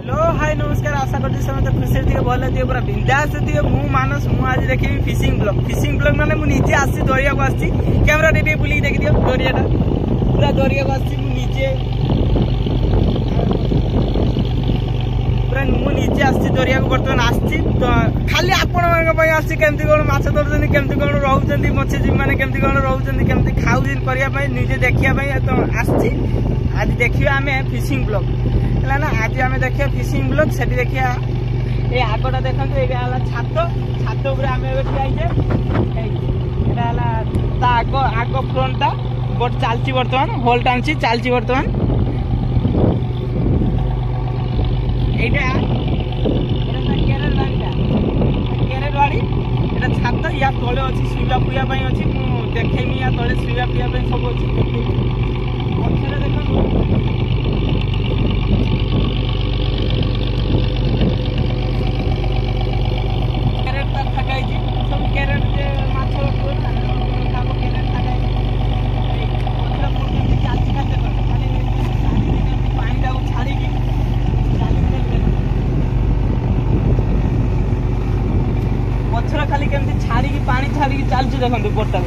hello hi नमस्कार आशा करती समस्त खुशी थी भल थी पूरा बिंदास थी मु मानस मु आज देखी फिशिंग ब्लॉग माने मु निजे आसी दरिया को आसी कैमरा रे बुली देखि दियो दरियाटा पूरा दरिया को आसी मु निजे पूरा मु निजे आसी दरिया को बर्तमान आसी तो खाली आपण मानक पई आसी केमती कोन माछ धरजनी केमती कोन रहउचंदी मछली माने केमती कोन रहउचंदी केमती खाउजिन करिया पई निजे देखिया पई तो आसी आज देखियो आमे फिशिंग ब्लॉग ना आज आम देखिए फिशिंग ब्लॉग से देखिए ये आगटा देखते ये छात आम आग फ्रंटा बट चलती बर्तमान होल टाणी चलती बर्तमान केरेट बाड़ी ये छात या तले अच्छी शुवा पुया अच्छी देखेमी या तले शुवा पुया सब अच्छी पक्षे देखो खाली केमती छाड़ी पानी छाड़ी चलती देखो बट्टा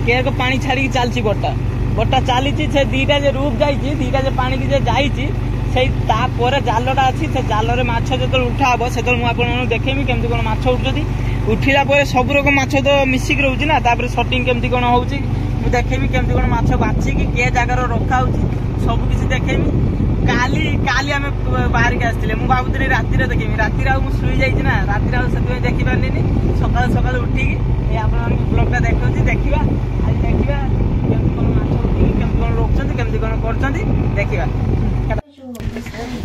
केर को पानी छाड़ी चलती बट्टा चली से दीटा जो रूप जाइए दीटा जो पानी की जाइए जालटा अच्छी से जाल माछ जो उठा हम से मुझे देखेमी केमती कौन माछ उठुँच उठिला सब रकम माछ तो मिसिक रोचे ना सटिंग केमती कौन हो देखेमी केमती कौन माछ बाछिकी के जगार रखा सब किसी देखेमी काली काली आम बाहर के आसते मुझे भावुली राति देखेमी राति शुई जाइए राति से देखी पारे सका सका उठिकी आप ब्लॉगटा देखा देखा आज देखा केमती कौन माछ उठिकी केमती कौन रोकते केमती कौन कर देखा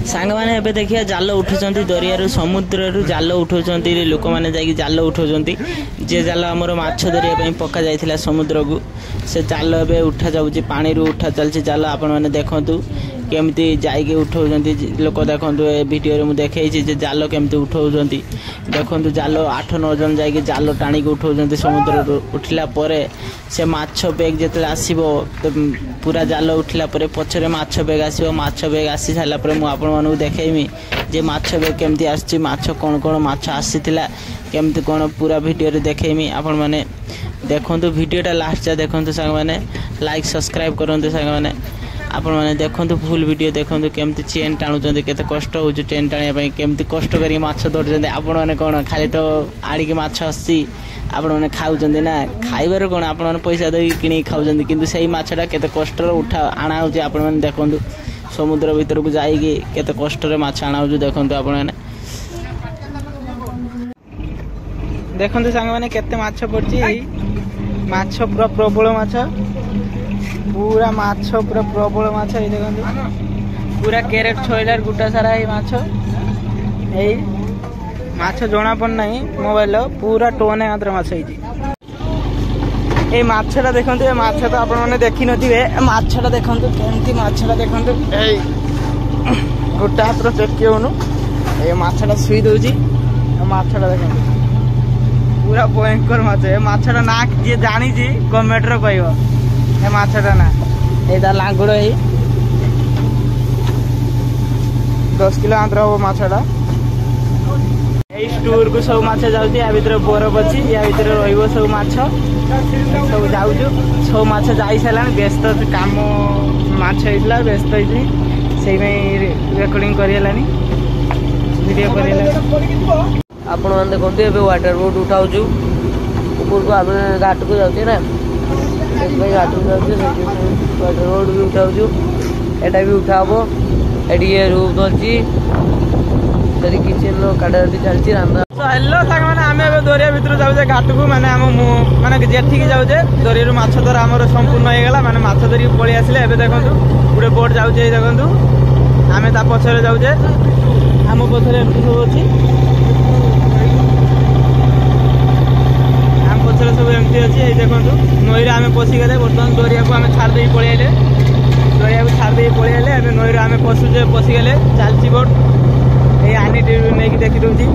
सांग मैंने एबे देखिए जाल उठुंट दरिया समुद्र जाल उठाउंट लोक मैंने जाकि जाल उठाउंट जे जाल आमर माछ धरिया पका जाइथिला समुद्र को से जाल एबे उठा जाउची पानी रू उठा चलची जाल आपण मैंने देखंतु केमती जाइके उठाउंट लोक देखंतु ए वीडियो रे देखे जाल केमती उठाउंट देखंतु जाल 8-9 जन जाइके जाल टाणी के उठाउंट समुद्र उठिला परे से माछ बेग जेतले आसीबो पूरा जाल उठिला परे पछरे माछ बेग आसीबो माछ बेग आसी साला परे मु आपण मानु देखेमी जे माछ बेग केमती आछि माछ कोन कोन माछ आसीतिला केमती कोन पूरा वीडियो रे देखेमी आपण माने देखंतु वीडियोटा लास्ट जा देखंतु संग माने लाइक सब्सक्राइब करंतु संग माने आपण माने देखंतु फुल वीडियो देखंतु केमती चेन टाणुचंदी केते कष्ट हो चेन टाणिया पई केमती कष्ट करी माछ धरचंदी आपण माने कोन खाली तो आड़ी के माछ आसी आपण माने खाउचंदी ना खाइबार कोन आपण माने पैसा दे किनी खाउचंदी किंतु सेही माछटा केते कष्ट रे उठा आना होची आपण माने देखंतु समुद्र भीतर को जाइए केते कष्ट रे माछ आना होची देखंतु आपण माने देखंतु संग माने केते माछ पड़ची माछ पूरा प्रबल माछ पूरा माछ पूरा प्रबल माछ ये देखो पूरा कैरेट छोइलार गुटा सारा ये माछ जना पड़ ना मोबाइल पूरा टोने मात्र माछ ये माछटा देखो ये माछ तो आप देखी नथिबे माछटा देखो केमती माछटा देखो गोटा हाथ चेक होनु ये माछटा सुई दउची माछटा देखो पूरा भयंकर माछ ये माछटा ना जे जानी गवर्नमेंट रो कहबो ए माछटा ना एटा लांगुड़ 10 किलो आंध्र हम माछटा स्टोर को सब माछ जाउची या भीतर बरफ अच्छी या भीतर रहिबो सब माछ सब जाउछु सब माछ जाई सालान व्यस्त काम माछ हेतला व्यस्त हेतली सेई में रेकॉर्डिंग करियलानी वीडियो करियला आपण मन देखंतु एबे वाटर बोट उठाउछु ऊपर को आमे घाट को जाउछे ना घाट को जाउछे वाटर बोट भी उठाउछु एटा भी उठाबो एडी रूप दलची तरी किचन लो काडाटी चलची रांदा हेलो साग माने आमे एबे दरिया भीतर जाउछे घाट को माने हम माने जेठी की जाउछे दरिया रो माछ धर हमर संपूर्ण हो गेला माने माछ धरी पळी आसिले एबे देखंतु गुडे बोट जाउछे देखंतु आमे ता पछरे जाउछे हम पछरे एमती सब अछि हम पछरे सब एमती अछि ए देखंतु नई रे आमे पसी गेले बर्तमान दरिया को आमे छाड़ देई पळी आइले दरिया को छाड़ देई पळी आइले एबे नई रे आमे पसी गेले चालची बोट ए आनी नहीं देखी दूसरी